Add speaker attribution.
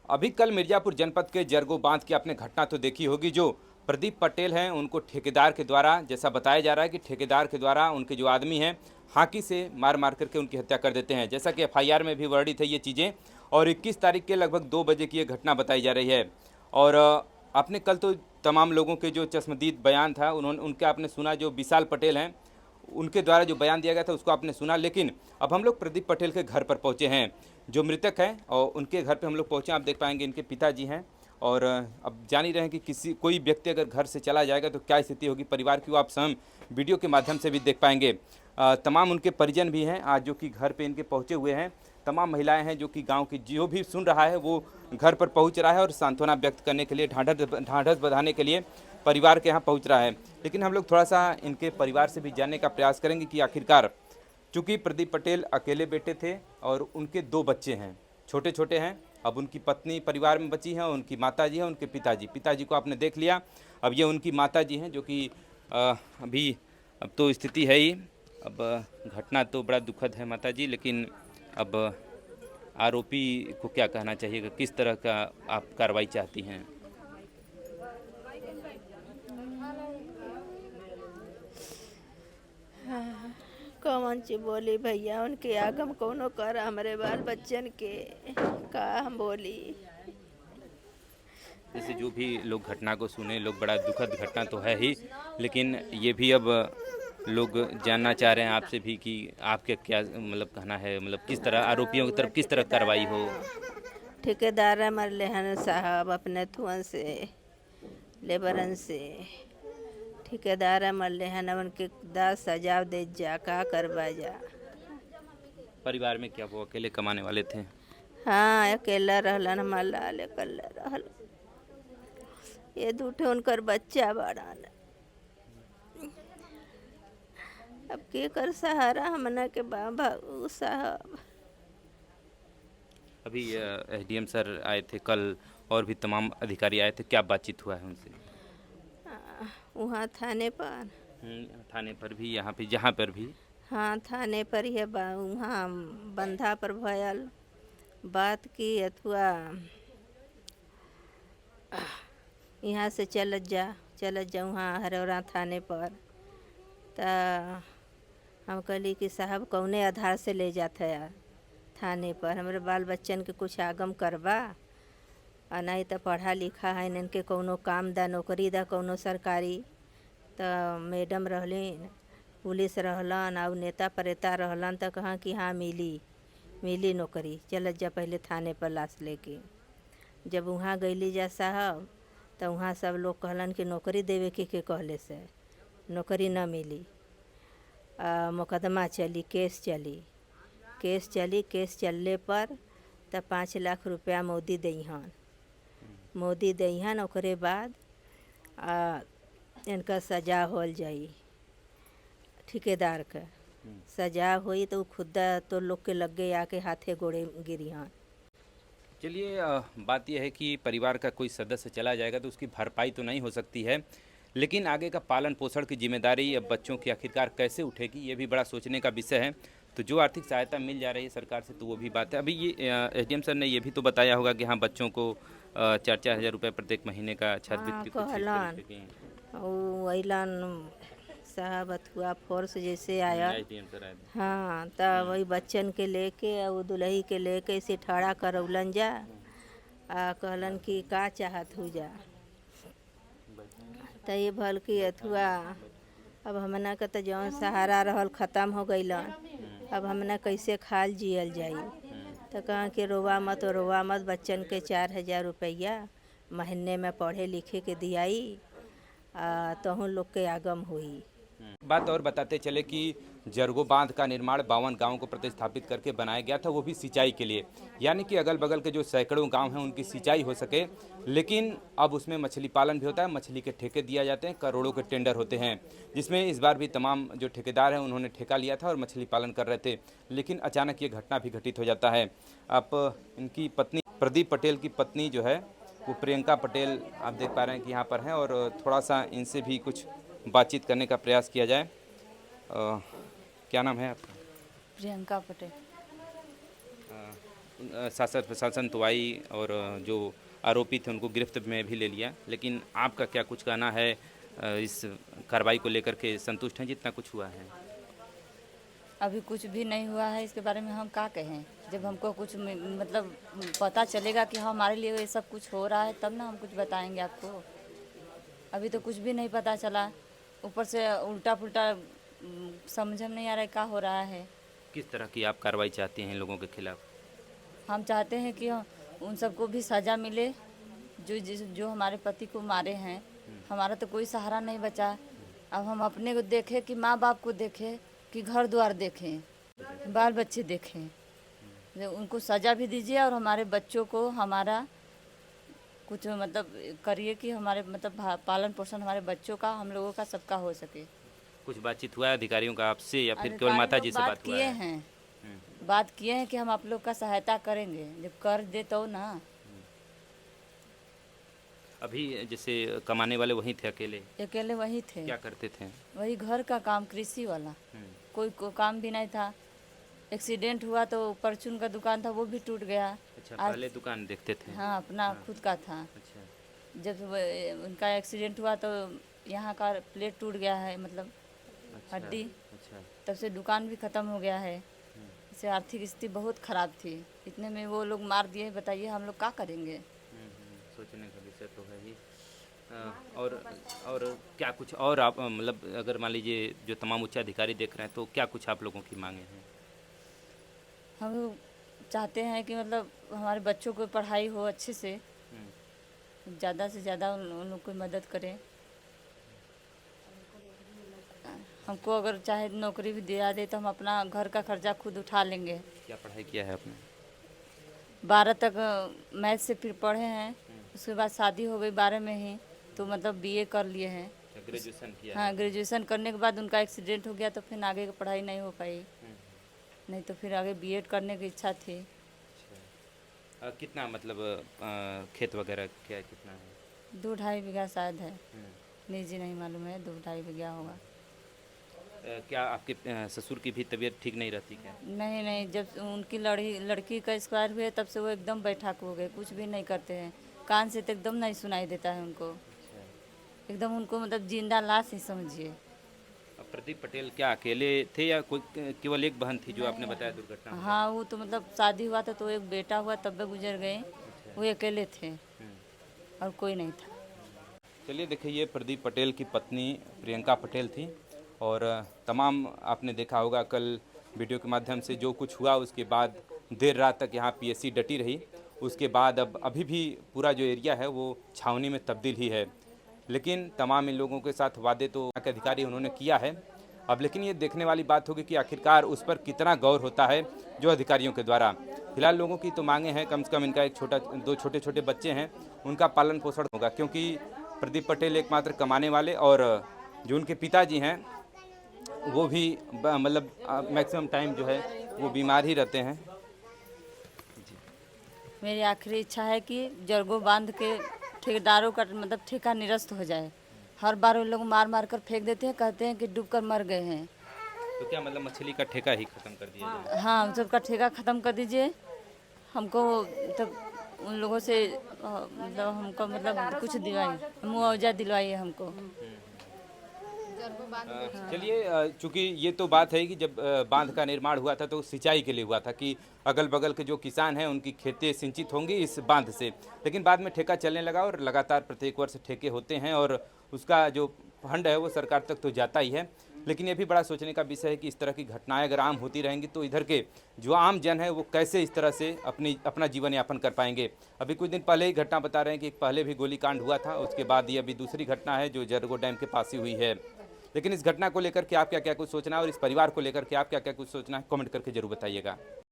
Speaker 1: अभी कल मिर्जापुर जनपद के जरगो बांध की आपने घटना तो देखी होगी। जो प्रदीप पटेल हैं उनको ठेकेदार के द्वारा, जैसा बताया जा रहा है कि ठेकेदार के द्वारा उनके जो आदमी हैं हाकी से मार मार करके उनकी हत्या कर देते हैं, जैसा कि एफआईआर में भी वर्णित है ये चीज़ें। और 21 तारीख के लगभग 2 बजे की ये घटना बताई जा रही है। और आपने कल तो तमाम लोगों के जो चश्मदीद बयान था उन्होंने उनके आपने सुना। जो विशाल पटेल हैं उनके द्वारा जो बयान दिया गया था उसको आपने सुना। लेकिन अब हम लोग प्रदीप पटेल के घर पर पहुंचे हैं, जो मृतक हैं, और उनके घर पे हम लोग पहुंचे। आप देख पाएंगे इनके पिताजी हैं। और अब जान ही रहे हैं कि कोई व्यक्ति अगर घर से चला जाएगा तो क्या स्थिति होगी परिवार की, वो आप स्वयं वीडियो के माध्यम से भी देख पाएंगे। तमाम उनके परिजन भी हैं आज जो कि घर पे इनके पहुंचे हुए हैं। तमाम महिलाएं हैं जो कि गांव की जो भी सुन रहा है वो घर पर पहुंच रहा है और सांत्वना व्यक्त करने के लिए, ढांढस बंधाने के लिए परिवार के यहाँ पहुंच रहा है। लेकिन हम लोग थोड़ा सा इनके परिवार से भी जानने का प्रयास करेंगे कि आखिरकार, चूँकि प्रदीप पटेल अकेले बेटे थे और उनके 2 बच्चे हैं, छोटे छोटे हैं। अब उनकी पत्नी परिवार में बची है, उनकी माताजी है, उनके पिताजी को आपने देख लिया। अब ये उनकी माताजी हैं जो कि अभी अब तो स्थिति है ही। अब घटना तो बड़ा दुखद है माताजी, लेकिन अब आरोपी को क्या कहना चाहिए, किस तरह का आप कार्रवाई चाहती हैं?
Speaker 2: कौन ची बोली भैया, उनके आगम कौनो कर हमारे बाल बच्चन के का हम बोली।
Speaker 1: जैसे जो भी लोग घटना को सुने, लोग बड़ा दुखद घटना तो है ही, लेकिन ये भी अब लोग जानना चाह रहे हैं आपसे भी कि आपके क्या मतलब कहना है, मतलब किस तरह आरोपियों की तरफ किस तरह कार्रवाई हो।
Speaker 2: ठेकेदार मरले हन साहब अपने थुअन से, लेबरन से ठेकेदार मरले हन, उनके दास सजाव दे जा, का करवा जा।
Speaker 1: परिवार में क्या वो अकेले कमाने वाले थे?
Speaker 2: हाँ अकेला रहलन, हमार लाल अकेला रहल। ये दूठे उनकर बच्चा बड़ान। अब के कर सहारा हमना के बाबा साहब।
Speaker 1: अभी एसडीएम सर आए थे कल और भी तमाम अधिकारी आए थे, क्या बातचीत हुआ है उनसे?
Speaker 2: वहाँ थाने पर,
Speaker 1: थाने पर भी, यहाँ पे जहाँ पर भी?
Speaker 2: हाँ थाने पर ही वहाँ बंधा पर भयल बात की अथवा यहाँ से चलत जा वहाँ हरौरा थाने पर। तो हम कहली कि साहब कौने आधार से ले जाते यार थाने पर, हमारे बाल बच्चन के कुछ आगम करवा, और नहीं तो पढ़ा लिखा है इनके कौनो काम दा, नौकरी दा कौनो सरकारी। तो मैडम रहलिन, पुलिस रहलन और नेता प्रेता रहलन, तो कहाँ कि हाँ मिली नौकरी, चलत जा पहले थाने पर लाश लेके। जब वहाँ गईली जा साहब तो वहाँ सब लोग कहलन कि नौकरी देवे के कहले से नौकरी न मिली। मुकदमा चली, केस चलने पर तो 5 लाख रुपया मोदी दईहन। ओकरे बाद इनका सजा होल जाई, ठेकेदार का सजा हुई तो खुद तो लोग के लगे आके हाथे गोड़े गिरिहन।
Speaker 1: चलिए, बात यह है कि परिवार का कोई सदस्य चला जाएगा तो उसकी भरपाई तो नहीं हो सकती है, लेकिन आगे का पालन पोषण की जिम्मेदारी अब बच्चों की आखिरकार कैसे उठेगी, ये भी बड़ा सोचने का विषय है। तो जो आर्थिक सहायता मिल जा रही है सरकार से तो वो भी बात है। अभी ये एसडीएम सर ने ये भी तो बताया होगा कि हाँ बच्चों को 4-4 हज़ार रुपये प्रत्येक महीने का छात्रवृत्ति कुछ इस तरीके की।
Speaker 2: वहीलन साहब अथुआ फोर्स जैसे आया,
Speaker 1: एसडीएम सर आए थे।
Speaker 2: हाँ तब वही बच्चन के लेके और दुल्ही के लेके इसे ठाड़ा करौलन जा। कहलन कि का चाहत हो जा, तो ये भल की अथुआ अब हमना का तो जौन सहारा रहल ख़त्म हो गईलन, अब हमना कैसे खाल जियल जाई। तो कहाँ कि रोवा मत बच्चन के 4,000 रुपया महीने में पढ़े लिखे के दियाई, तहु लोग के आगम हुई।
Speaker 1: बात और बताते चले कि जरगो बांध का निर्माण 52 गांवों को प्रतिस्थापित करके बनाया गया था, वो भी सिंचाई के लिए, यानी कि अगल बगल के जो सैकड़ों गांव हैं उनकी सिंचाई हो सके। लेकिन अब उसमें मछली पालन भी होता है, मछली के ठेके दिया जाते हैं, करोड़ों के टेंडर होते हैं, जिसमें इस बार भी तमाम जो ठेकेदार हैं उन्होंने ठेका लिया था और मछली पालन कर रहे थे। लेकिन अचानक ये घटना भी घटित हो जाता है। अब इनकी पत्नी प्रदीप पटेल की पत्नी जो है वो प्रियंका पटेल, आप देख पा रहे हैं कि यहाँ पर हैं, और थोड़ा सा इनसे भी कुछ बातचीत करने का प्रयास किया जाए। क्या नाम है आपका?
Speaker 3: प्रियंका पटेल।
Speaker 1: शासन प्रशासन तो आई और जो आरोपी थे उनको गिरफ्त में भी ले लिया, लेकिन आपका क्या कुछ कहना है इस कार्रवाई को लेकर के? संतुष्ट हैं जितना कुछ हुआ है?
Speaker 3: अभी कुछ भी नहीं हुआ है, इसके बारे में हम क्या कहें। जब हमको कुछ मतलब पता चलेगा कि हाँ हमारे लिए ये सब कुछ हो रहा है तब ना हम कुछ बताएंगे आपको। अभी तो कुछ भी नहीं पता चला, ऊपर से उल्टा पुल्टा समझ में नहीं आ रहा है क्या हो रहा है।
Speaker 1: किस तरह की आप कार्रवाई चाहती हैं लोगों के खिलाफ?
Speaker 3: हम चाहते हैं कि उन सबको भी सज़ा मिले जो हमारे पति को मारे हैं। हमारा तो कोई सहारा नहीं बचा। अब हम अपने को देखें कि माँ बाप को देखें कि घर द्वार देखें, बाल बच्चे देखें। उनको सज़ा भी दीजिए और हमारे बच्चों को हमारा कुछ मतलब करिए कि हमारे मतलब पालन पोषण हमारे बच्चों का, हम लोगों का, सबका हो सके।
Speaker 1: कुछ बातचीत हुआ है अधिकारियों का आपसे या फिर केवल माता जी से बात हुआ
Speaker 3: किए
Speaker 1: है?
Speaker 3: हैं, बात किए हैं कि हम आप लोग का सहायता करेंगे, जब कर दे तो ना।
Speaker 1: अभी जैसे कमाने वाले वहीं थे अकेले?
Speaker 3: अकेले वही थे।
Speaker 1: क्या करते थे?
Speaker 3: वही घर का काम, कृषि वाला। कोई को काम भी नहीं था। एक्सीडेंट हुआ तो परचून का दुकान था वो भी टूट गया।
Speaker 1: अच्छा, पहले दुकान देखते थे?
Speaker 3: हाँ, अपना खुद का था।
Speaker 1: अच्छा।
Speaker 3: जब उनका एक्सीडेंट हुआ तो यहाँ का प्लेट टूट गया है, मतलब
Speaker 1: अच्छा,
Speaker 3: हड्डी।
Speaker 1: अच्छा।
Speaker 3: तब से दुकान भी ख़त्म हो गया है। इससे आर्थिक स्थिति बहुत ख़राब थी। इतने में वो लोग मार दिए, बताइए हम लोग क्या करेंगे।
Speaker 1: सोचने का विषय तो है ही। और क्या कुछ और आप मतलब अगर मान लीजिए जो तमाम उच्च अधिकारी देख रहे हैं तो क्या कुछ आप लोगों की मांगे हैं?
Speaker 3: हम लोग चाहते हैं कि मतलब हमारे बच्चों को पढ़ाई हो अच्छे से, ज़्यादा से ज़्यादा उन लोग को मदद करें। हमको अगर चाहे नौकरी भी दिया दे तो हम अपना घर का खर्चा खुद उठा लेंगे।
Speaker 1: क्या पढ़ाई किया है आपने?
Speaker 3: 12 तक मैथ से फिर पढ़े हैं, उसके बाद शादी हो गई 12 में ही, तो मतलब बीए कर लिए हैं।
Speaker 1: ग्रेजुएशन किया?
Speaker 3: हाँ, ग्रेजुएशन करने के बाद उनका एक्सीडेंट हो गया तो फिर आगे की पढ़ाई नहीं हो पाई। नहीं तो फिर आगे बीएड करने की इच्छा थी।
Speaker 1: कितना मतलब खेत वगैरह क्या कितना है?
Speaker 3: 2-2.5 बीघा शायद है, निजी नहीं मालूम है, 2-2.5 बीघा होगा।
Speaker 1: क्या आपके ससुर की भी तबीयत ठीक नहीं रहती क्या?
Speaker 3: नहीं नहीं, जब उनकी लड़की का एक्सपायर हुए तब से वो एकदम बैठाक हो गए, कुछ भी नहीं करते हैं। कान से तो एकदम नहीं सुनाई देता है उनको। एकदम उनको मतलब जिंदा लाश ही समझिए।
Speaker 1: प्रदीप पटेल क्या अकेले थे या कोई केवल एक बहन थी जो आपने बताया दुर्घटना में?
Speaker 3: हाँ, वो तो मतलब शादी हुआ था तो एक बेटा हुआ तब भी गुजर गए। वो अकेले थे और कोई नहीं था।
Speaker 1: चलिए देखिए, ये प्रदीप पटेल की पत्नी प्रियंका पटेल थी और तमाम आपने देखा होगा कल वीडियो के माध्यम से जो कुछ हुआ। उसके बाद देर रात तक यहाँ पीएससी डटी रही। उसके बाद अब अभी भी पूरा जो एरिया है वो छावनी में तब्दील ही है, लेकिन तमाम इन लोगों के साथ वादे तो यहाँ के अधिकारी उन्होंने किया है। अब लेकिन ये देखने वाली बात होगी कि आखिरकार उस पर कितना गौर होता है जो अधिकारियों के द्वारा। फिलहाल लोगों की तो मांगे हैं कम से कम इनका एक दो छोटे छोटे बच्चे हैं उनका पालन पोषण होगा, क्योंकि प्रदीप पटेल एकमात्र कमाने वाले और जो उनके पिताजी हैं वो भी मतलब मैक्सिमम टाइम जो है वो बीमार ही रहते हैं।
Speaker 3: मेरी आखिरी इच्छा है कि जरगो बांध के ठेकेदारों का मतलब ठेका निरस्त हो जाए। हर बार वो लोग मार मार कर फेंक देते हैं, कहते हैं कि डूबकर मर गए हैं।
Speaker 1: तो क्या मतलब मछली का ठेका ही खत्म कर दिया जाए?
Speaker 3: हाँ, उन सबका ठेका ख़त्म कर दीजिए। हमको तब उन लोगों से मतलब हमको मतलब कुछ दिलवाइए, मुआवजा दिलवाइए हमको।
Speaker 1: चलिए, चूँकि ये तो बात है कि जब बांध का निर्माण हुआ था तो सिंचाई के लिए हुआ था कि अगल बगल के जो किसान हैं उनकी खेतें सिंचित होंगी इस बांध से, लेकिन बाद में ठेका चलने लगा और लगातार प्रत्येक वर्ष ठेके होते हैं और उसका जो फंड है वो सरकार तक तो जाता ही है। लेकिन ये भी बड़ा सोचने का विषय है कि इस तरह की घटनाएं अगर आम होती रहेंगी तो इधर के जो आम जन है वो कैसे इस तरह से अपना जीवन यापन कर पाएंगे। अभी कुछ दिन पहले ही घटना बता रहे हैं कि पहले भी गोलीकांड हुआ था, उसके बाद ये अभी दूसरी घटना है जो जरगो डैम के पास ही हुई है। लेकिन इस घटना को लेकर के आप क्या क्या कुछ सोचना है और इस परिवार को लेकर के आप क्या क्या कुछ सोचना है, कमेंट करके जरूर बताइएगा।